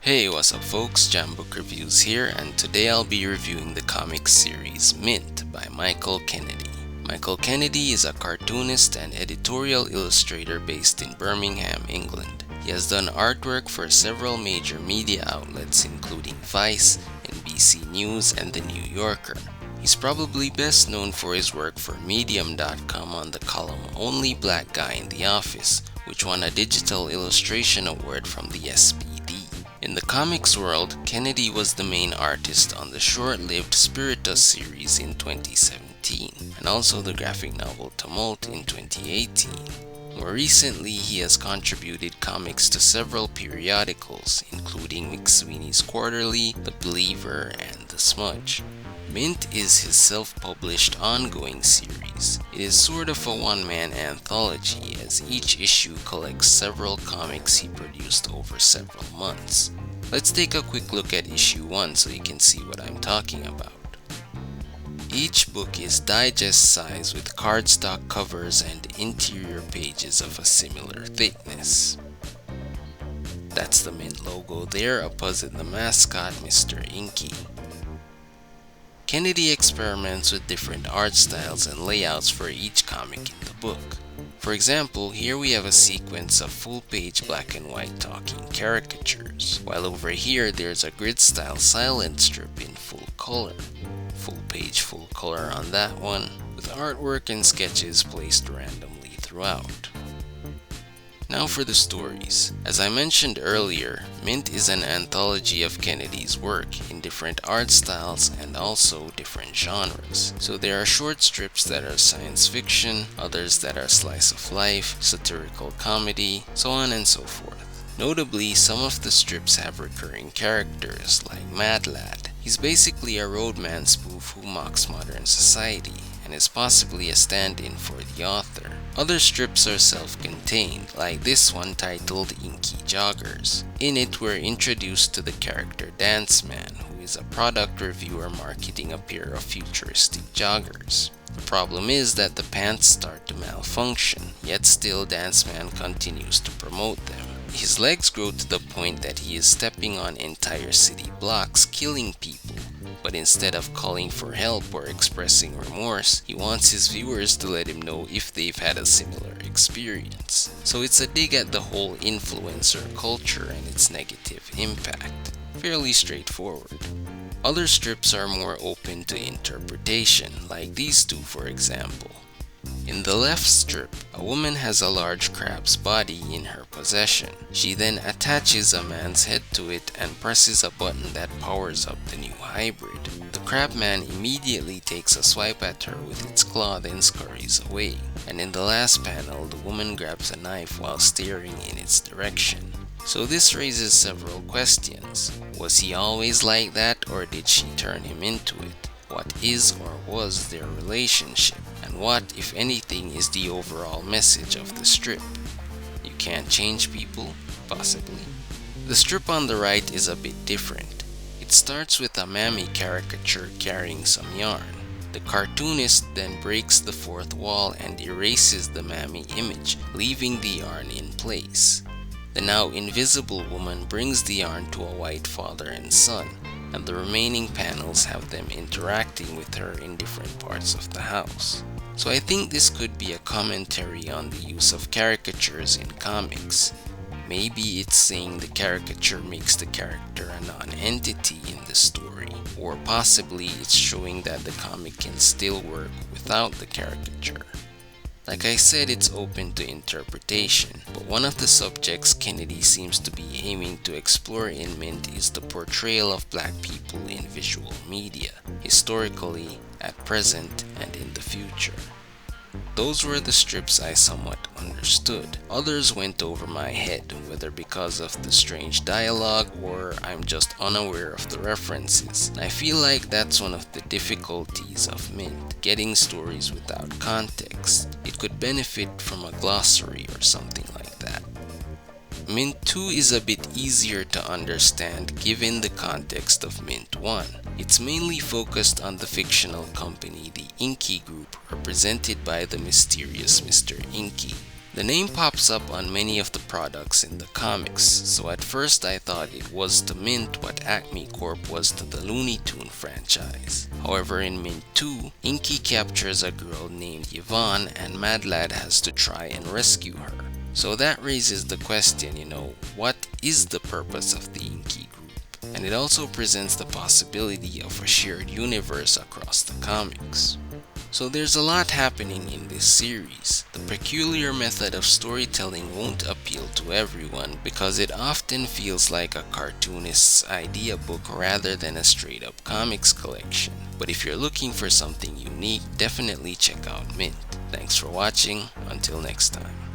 Hey, what's up folks, Jambook Reviews here, and today I'll be reviewing the comic series MiNT by Michael Kennedy. Michael Kennedy is a cartoonist and editorial illustrator based in Birmingham, England. He has done artwork for several major media outlets including Vice, NBC News, and The New Yorker. He's probably best known for his work for Medium.com on the column Only Black Guy in the Office, which won a Digital Illustration Award from the SPD. In the comics world, Kennedy was the main artist on the short-lived Spiritus series in 2017, and also the graphic novel Tumult in 2018. More recently, he has contributed comics to several periodicals, including McSweeney's Quarterly, The Believer, and The Smudge. MiNT is his self-published ongoing series. It is sort of a one-man anthology, as each issue collects several comics he produced over several months. Let's take a quick look at issue 1 so you can see what I'm talking about. Each book is digest size with cardstock covers and interior pages of a similar thickness. That's the MiNT logo there opposite the mascot, Mr. INKI. Kennedy experiments with different art styles and layouts for each comic in the book. For example, here we have a sequence of full-page black and white talking caricatures, while over here there's a grid-style silent strip in full color. Full-page full color on that one, with artwork and sketches placed randomly throughout. Now for the stories. As I mentioned earlier, MiNT is an anthology of Kennedy's work in different art styles and also different genres. So there are short strips that are science fiction, others that are slice of life, satirical comedy, so on and so forth. Notably, some of the strips have recurring characters like Mad Lad. He's basically a roadman spoof who mocks modern society and is possibly a stand-in for the author. Other strips are self-contained, like this one titled INKI Joggers. In it, we're introduced to the character Dance Man, who is a product reviewer marketing a pair of futuristic joggers. The problem is that the pants start to malfunction, yet still Dance Man continues to promote them. His legs grow to the point that he is stepping on entire city blocks, killing people. But instead of calling for help or expressing remorse, he wants his viewers to let him know if they've had a similar experience. So it's a dig at the whole influencer culture and its negative impact. Fairly straightforward. Other strips are more open to interpretation, like these two for example. In the left strip, a woman has a large crab's body in her possession. She then attaches a man's head to it and presses a button that powers up the new hybrid. The crab man immediately takes a swipe at her with its claw, then scurries away. And in the last panel, the woman grabs a knife while staring in its direction. So this raises several questions. Was he always like that, or did she turn him into it? What is or was their relationship? And what, if anything, is the overall message of the strip? You can't change people? Possibly. The strip on the right is a bit different. It starts with a mammy caricature carrying some yarn. The cartoonist then breaks the fourth wall and erases the mammy image, leaving the yarn in place. The now invisible woman brings the yarn to a white father and son, and the remaining panels have them interacting with her in different parts of the house. So I think this could be a commentary on the use of caricatures in comics. Maybe it's saying the caricature makes the character a non-entity in the story, or possibly it's showing that the comic can still work without the caricature. Like I said, it's open to interpretation, but one of the subjects Kennedy seems to be aiming to explore in MiNT is the portrayal of black people in visual media, historically, at present, and in the future. Those were the strips I somewhat understood. Others went over my head, whether because of the strange dialogue or I'm just unaware of the references. I feel like that's one of the difficulties of MiNT, getting stories without context. It could benefit from a glossary or something like that. MiNT 2 is a bit easier to understand given the context of MiNT 1. It's mainly focused on the fictional company, the INKI Group, represented by the mysterious Mr. INKI. The name pops up on many of the products in the comics, so at first I thought it was to MiNT what Acme Corp was to the Looney Tune franchise. However, in MiNT 2, INKI captures a girl named Yvonne and Mad Lad has to try and rescue her. So that raises the question, what is the purpose of the INKI group? And it also presents the possibility of a shared universe across the comics. So there's a lot happening in this series. The peculiar method of storytelling won't appeal to everyone because it often feels like a cartoonist's idea book rather than a straight up comics collection. But if you're looking for something unique, definitely check out MiNT. Thanks for watching. Until next time.